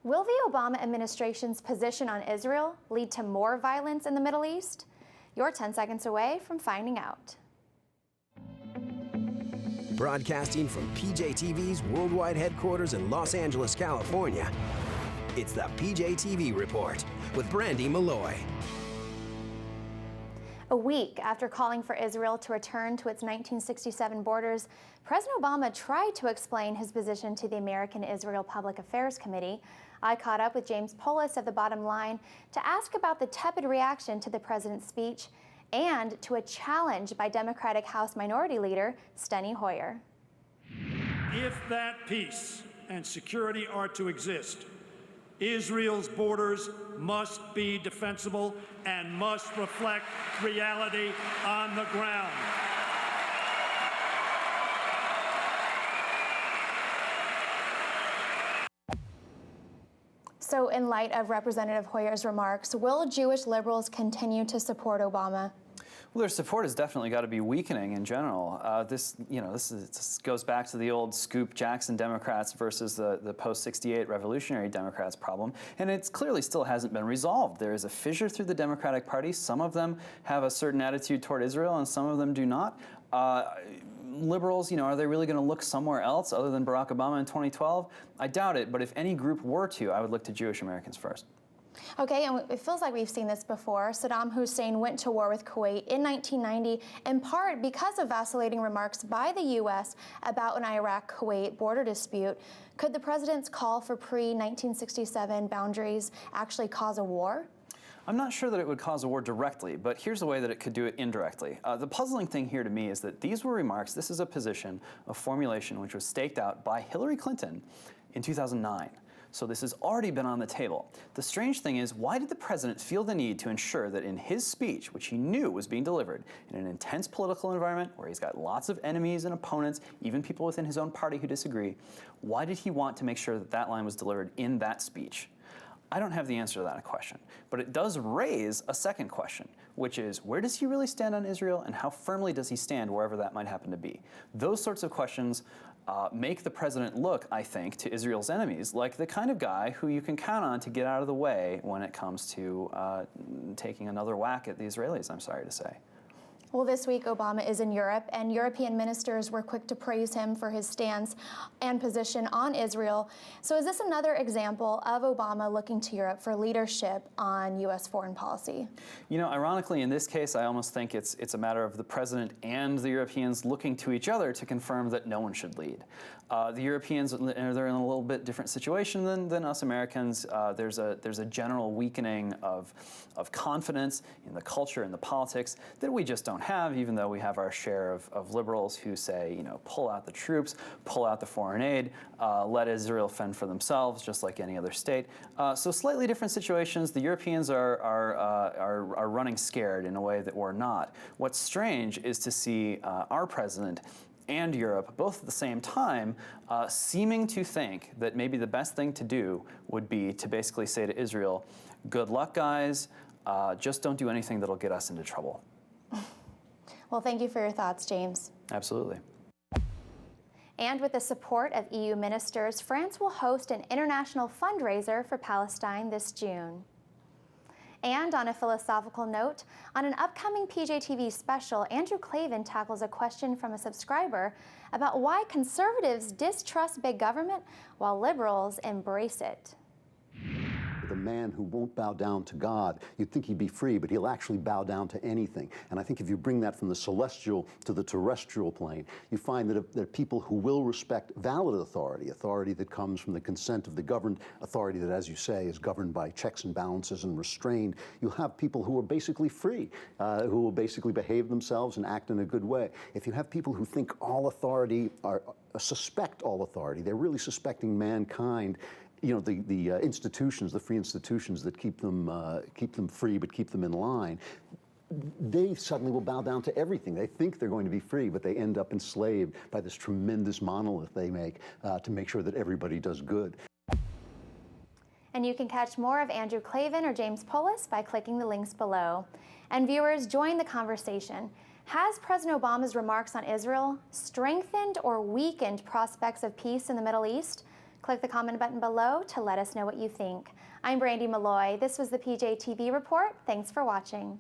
Will the Obama administration's position on Israel lead to more violence in the Middle East? You're 10 seconds away from finding out. Broadcasting from PJTV's worldwide headquarters in Los Angeles, California, it's the PJTV Report with Brandy Malloy. A week after calling for Israel to return to its 1967 borders, President Obama tried to explain his position to the American Israel Public Affairs Committee. I caught up with James Polis of The Bottom Line to ask about the tepid reaction to the president's speech and to a challenge by Democratic House Minority Leader Steny Hoyer. If that peace and security are to exist, Israel's borders must be defensible and must reflect reality on the ground. So in light of Representative Hoyer's remarks, will Jewish liberals continue to support Obama? Well, their support has definitely got to be weakening in general. This goes back to the old Scoop Jackson Democrats versus the post-68 Revolutionary Democrats problem, and it clearly still hasn't been resolved. There is a fissure through the Democratic Party. Some of them have a certain attitude toward Israel, and some of them do not. Liberals, are they really going to look somewhere else other than Barack Obama in 2012? I doubt it, but if any group were to, I would look to Jewish Americans first. Okay, and it feels like we've seen this before. Saddam Hussein went to war with Kuwait in 1990, in part because of vacillating remarks by the U.S. about an Iraq-Kuwait border dispute. Could the president's call for pre-1967 boundaries actually cause a war? I'm not sure that it would cause a war directly, but here's a way that it could do it indirectly. The puzzling thing here to me is that these were remarks, this is a position, a formulation which was staked out by Hillary Clinton in 2009. So this has already been on the table. The strange thing is, why did the president feel the need to ensure that in his speech, which he knew was being delivered in an intense political environment where he's got lots of enemies and opponents, even people within his own party who disagree, why did he want to make sure that that line was delivered in that speech? I don't have the answer to that question, but it does raise a second question, which is, where does he really stand on Israel, and how firmly does he stand wherever that might happen to be? Those sorts of questions make the president look, I think, to Israel's enemies like the kind of guy who you can count on to get out of the way when it comes to taking another whack at the Israelis, I'm sorry to say. Well, this week Obama is in Europe, and European ministers were quick to praise him for his stance and position on Israel. So is this another example of Obama looking to Europe for leadership on U.S. foreign policy? Ironically, in this case, I almost think it's a matter of the president and the Europeans looking to each other to confirm that no one should lead. The Europeans, they're in a little bit different situation than us Americans. There's a general weakening of confidence in the culture and the politics that we just don't have, even though we have our share of liberals who say, pull out the troops, pull out the foreign aid, let Israel fend for themselves, just like any other state. So slightly different situations. The Europeans are running scared in a way that we're not. What's strange is to see our president and Europe, both at the same time, seeming to think that maybe the best thing to do would be to basically say to Israel, good luck, guys, just don't do anything that'll get us into trouble. Well, thank you for your thoughts, James. Absolutely. And with the support of EU ministers, France will host an international fundraiser for Palestine this June. And on a philosophical note, on an upcoming PJTV special, Andrew Klavan tackles a question from a subscriber about why conservatives distrust big government while liberals embrace it. The man who won't bow down to God, you'd think he'd be free, but he'll actually bow down to anything. And I think if you bring that from the celestial to the terrestrial plane, you find that there are people who will respect valid authority that comes from the consent of the governed, authority that, as you say, is governed by checks and balances and restrained. You'll have people who are basically free, who will basically behave themselves and act in a good way. If you have people who think all authority, suspect all authority, they're really suspecting mankind. The institutions, the free institutions that keep them free but keep them in line, they suddenly will bow down to everything. They think they're going to be free, but they end up enslaved by this tremendous monolith they make to make sure that everybody does good. And you can catch more of Andrew Klavan or James Polis by clicking the links below. And viewers, join the conversation. Has President Obama's remarks on Israel strengthened or weakened prospects of peace in the Middle East? Click the comment button below to let us know what you think. I'm Brandy Malloy. This was the PJTV Report. Thanks for watching.